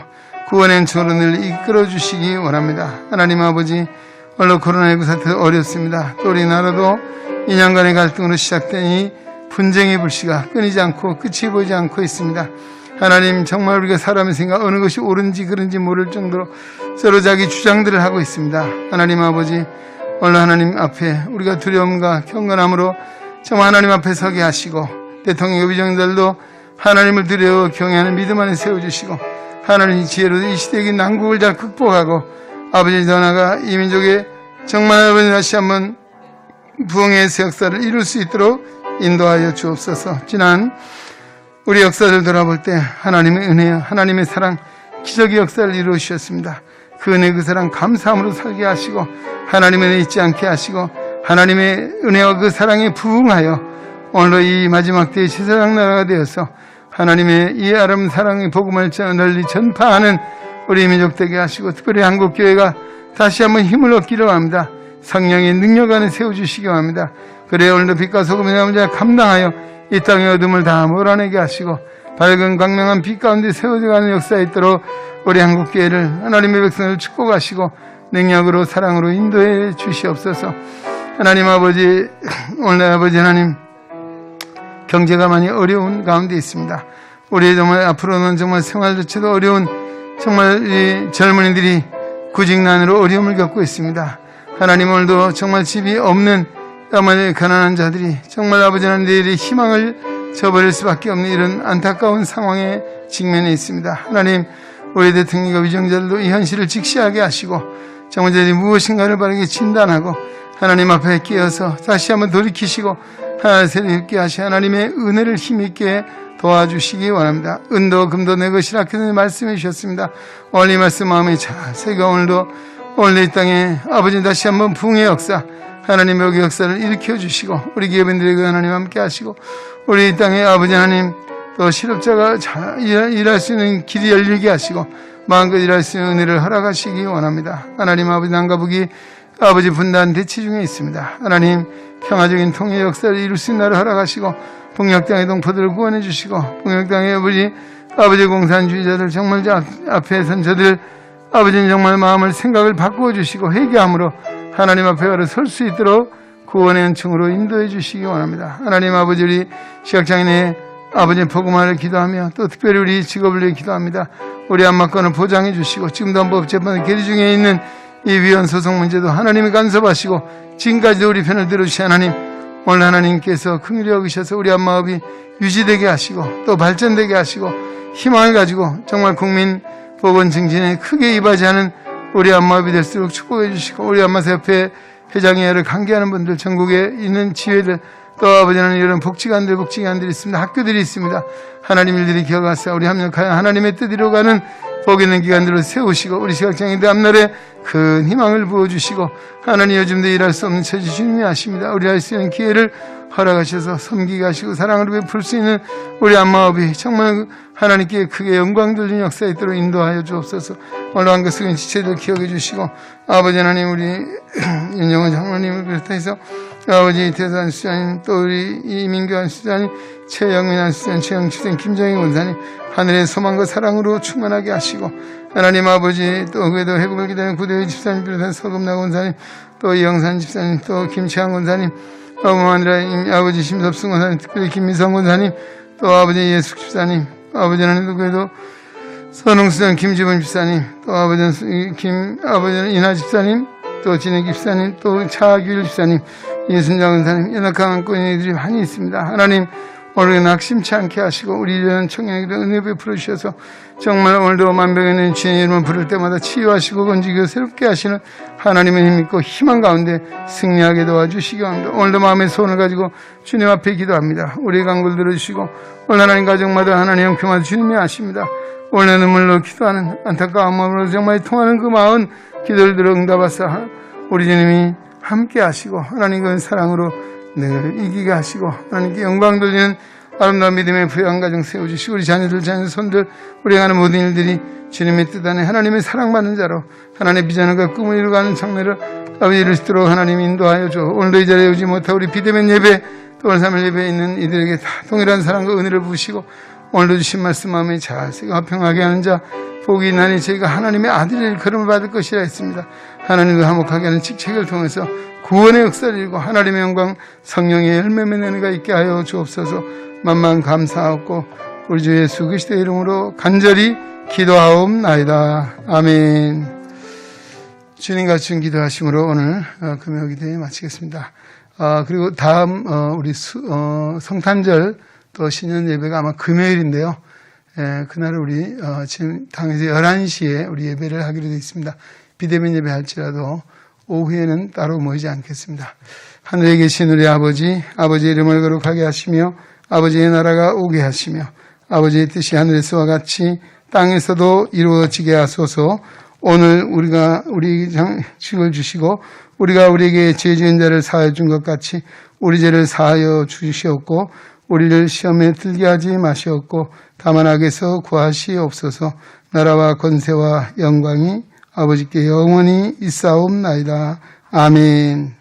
구원의 초론을 이끌어 주시기 원합니다. 하나님 아버지 오늘 코로나19 사태 어렵습니다. 또 우리나라도 2년간의 갈등으로 시작된 이 분쟁의 불씨가 끊이지 않고 끝이 보이지 않고 있습니다. 하나님 정말 우리가 사람의 생각 어느 것이 옳은지 그른지 모를 정도로 서로 자기 주장들을 하고 있습니다. 하나님 아버지 오늘 하나님 앞에 우리가 두려움과 경건함으로 정말 하나님 앞에 서게 하시고 대통령 위정들도 하나님을 두려워 경외하는 믿음 안에 세워주시고 하나님 지혜로 이 시대의 난국을 잘 극복하고 아버지 더 나아가 이 민족의 정말 아버지 다시 한번 부흥의 역사를 이룰 수 있도록 인도하여 주옵소서. 지난 우리 역사를 돌아볼 때 하나님의 은혜, 하나님의 사랑, 기적의 역사를 이루어 주셨습니다. 그 은혜, 그 사랑 감사함으로 살게 하시고 하나님의 은혜 잊지 않게 하시고 하나님의 은혜와 그 사랑에 부응하여 오늘도 이 마지막 때의 제사장 나라가 되어서 하나님의 이 아름다운 사랑의 복음을 널리 전파하는 우리 민족 되게 하시고 특별히 한국교회가 다시 한번 힘을 얻기를 합니다. 성령의 능력 안에 세워주시기 바랍니다. 그래 오늘도 빛과 소금의 남자 감당하여 이 땅의 어둠을 다 몰아내게 하시고 밝은 광명한 빛 가운데 세워져가는 역사에 있도록 우리 한국교회를 하나님의 백성을 축복하시고 능력으로 사랑으로 인도해 주시옵소서. 하나님 아버지, 오늘 아버지 하나님 경제가 많이 어려운 가운데 있습니다. 우리 정말 앞으로는 정말 생활 자체도 어려운 정말 이 젊은이들이 구직난으로 어려움을 겪고 있습니다. 하나님 오늘도 정말 집이 없는 아버지 가난한 자들이 정말 아버지 하나님 내일의 희망을 저버릴 수밖에 없는 이런 안타까운 상황에 직면해 있습니다. 하나님 우리 대통령과 위정자들도 이 현실을 직시하게 하시고 정말 저들이 무엇인가를 바르게 진단하고 하나님 앞에 끼어서 다시 한번 돌이키시고 하나님을 있게 하시 하나님의 은혜를 힘있게 도와주시기 원합니다. 은도 금도 내 것이라 그는 말씀해 주셨습니다. 오늘 이 말씀 마음에 잘 새겨 오늘도 오늘 이 땅에 아버지 다시 한번 부흥의 역사 하나님의 여기 역사를 일으켜 주시고 우리 기업인들에게 하나님 함께 하시고 우리 이 땅에 아버지 하나님 또 실업자가 잘 일할 수 있는 길이 열리게 하시고 마음껏 일할 수 있는 은혜를 허락하시기 원합니다. 하나님 아버지 남과북이 아버지 분단 대치 중에 있습니다. 하나님 평화적인 통일 역사를 이룰 수 있는 날을 허락하시고 북녘 땅의 동포들을 구원해 주시고 북녘 땅의 아버지 공산주의자들 정말 앞에 선 저들 아버지는 정말 마음을 생각을 바꾸어 주시고 회개함으로 하나님 앞에 가서 설 수 있도록 구원의 은총으로 인도해 주시기 원합니다. 하나님 아버지 우리 시각장애인의 아버지 복음화를 기도하며 또 특별히 우리 직업을 위해 기도합니다. 우리 안마권을 보장해 주시고 지금도 헌법재판 계류 중에 있는 이 위헌 소송 문제도 하나님이 간섭하시고 지금까지도 우리 편을 들어주신 하나님 오늘 하나님께서 긍휼히 여기셔서 우리 안마업이 유지되게 하시고 또 발전되게 하시고 희망을 가지고 정말 국민 보건 증진에 크게 이바지하는 우리 안마업이 될수록 축복해 주시고 우리 안마협회 회장회를 관계하는 분들 전국에 있는 지회들 또 아버지는 이런 복지관들이 있습니다. 학교들이 있습니다. 하나님 일들이 기억하사 우리 합력하여 하나님의 뜻 이루어가는 복 있는 기관들을 세우시고 우리 시각장애인들 앞날에 큰 희망을 부어주시고 하나님 요즘도 일할 수 없는 처지 주님이 아십니다. 우리 할 수 있는 기회를 허락하셔서 섬기게 하시고 사랑을 베풀 수 있는 우리 안마업이 정말 하나님께 크게 영광 돌리는 역사에 있도록 인도하여 주옵소서. 오늘 한국 쓰인 지체들 기억해 주시고 아버지 하나님 우리 윤영원 장로님을 비롯해서 아버지 이태산 수장님 또 우리 이민규 수장님 최영민 수장님 최영추생 김정희 원사님 하늘의 소망과 사랑으로 충만하게 하시고 하나님 아버지 또 그에도 회복을 기다리는 구대의 집사님 비롯한 서금나 원사님 또 이영산 집사님 또 김채환 원사님 어머니라 아버지 심섭승 원사님 특별히 김미성 원사님 또 아버지 예숙 집사님 아버지 하나님 그에도 선웅수장 김지분 집사님 또 아버지는 이나 집사님 또 진해 집사님 또 차규일 집사님 예순장 원사님 연약한 권위들이 많이 있습니다. 하나님 오늘 낙심치 않게 하시고 우리 이런 청년에게도 은혜 베풀어 주셔서 정말 오늘도 만병에 있는 주님의 이름을 부를 때마다 치유하시고 건지고 새롭게 하시는 하나님의 힘 있고 희망 가운데 승리하게 도와주시기 바랍니다. 오늘도 마음의 소원을 가지고 주님 앞에 기도합니다. 우리의 간구를 들어주시고 오늘 하나님 가정마다 하나님 형편마다 주님이 아십니다. 오늘 눈물로 기도하는 안타까운 마음으로 정말 통하는 그 마음 기도를 들어 응답하사 우리 주님이 함께 하시고 하나님과 사랑으로 늘 이기게 하시고 하나님께 영광 돌리는 아름다운 믿음의 부유한 가정 세워주시고 우리 자녀들 손들 우리 하는 모든 일들이 주님의 뜻 안에 하나님의 사랑받는 자로 하나님의 비전과 꿈을 이루어가는 장래를 아버지 이룰 수 있도록 하나님 인도하여 줘. 오늘도 이 자리에 오지 못하고 우리 비대면 예배 또 오늘 3일 예배에 있는 이들에게 다 동일한 사랑과 은혜를 부으시고 오늘도 주신 말씀 마음에 잘 새겨 화평하게 하는 자 복이 있나니 저희가 하나님의 아들의 일컬음을 받을 것이라 했습니다. 하나님과 화목하게 하는 직책을 통해서 구원의 역사를 이루고 하나님의 영광 성령의 열매 맺는 은혜가 있게 하여 주옵소서. 만만 감사하고 우리 주 예수 그리스도의 이름으로 간절히 기도하옵나이다. 아멘. 주님과 같이 기도하심으로 오늘 금요 기도에 마치겠습니다. 그리고 다음 우리 성탄절 또 신년 예배가 아마 금요일인데요. 그날 우리 지금 당에서 11시에 우리 예배를 하기로 되어 있습니다. 비대면 예배 할지라도 오후에는 따로 모이지 않겠습니다. 하늘에 계신 우리 아버지, 아버지의 이름을 거룩하게 하시며 아버지의 나라가 오게 하시며 아버지의 뜻이 하늘에서와 같이 땅에서도 이루어지게 하소서. 오늘 우리 장식을 주시고 우리가 우리에게 죄 지은 자를 사하여 준 것 같이 우리 죄를 사하여 주시옵고 우리를 시험에 들게 하지 마시옵고 다만 악에서 구하시옵소서. 나라와 권세와 영광이 아버지께 영원히 있사옵나이다. 아멘.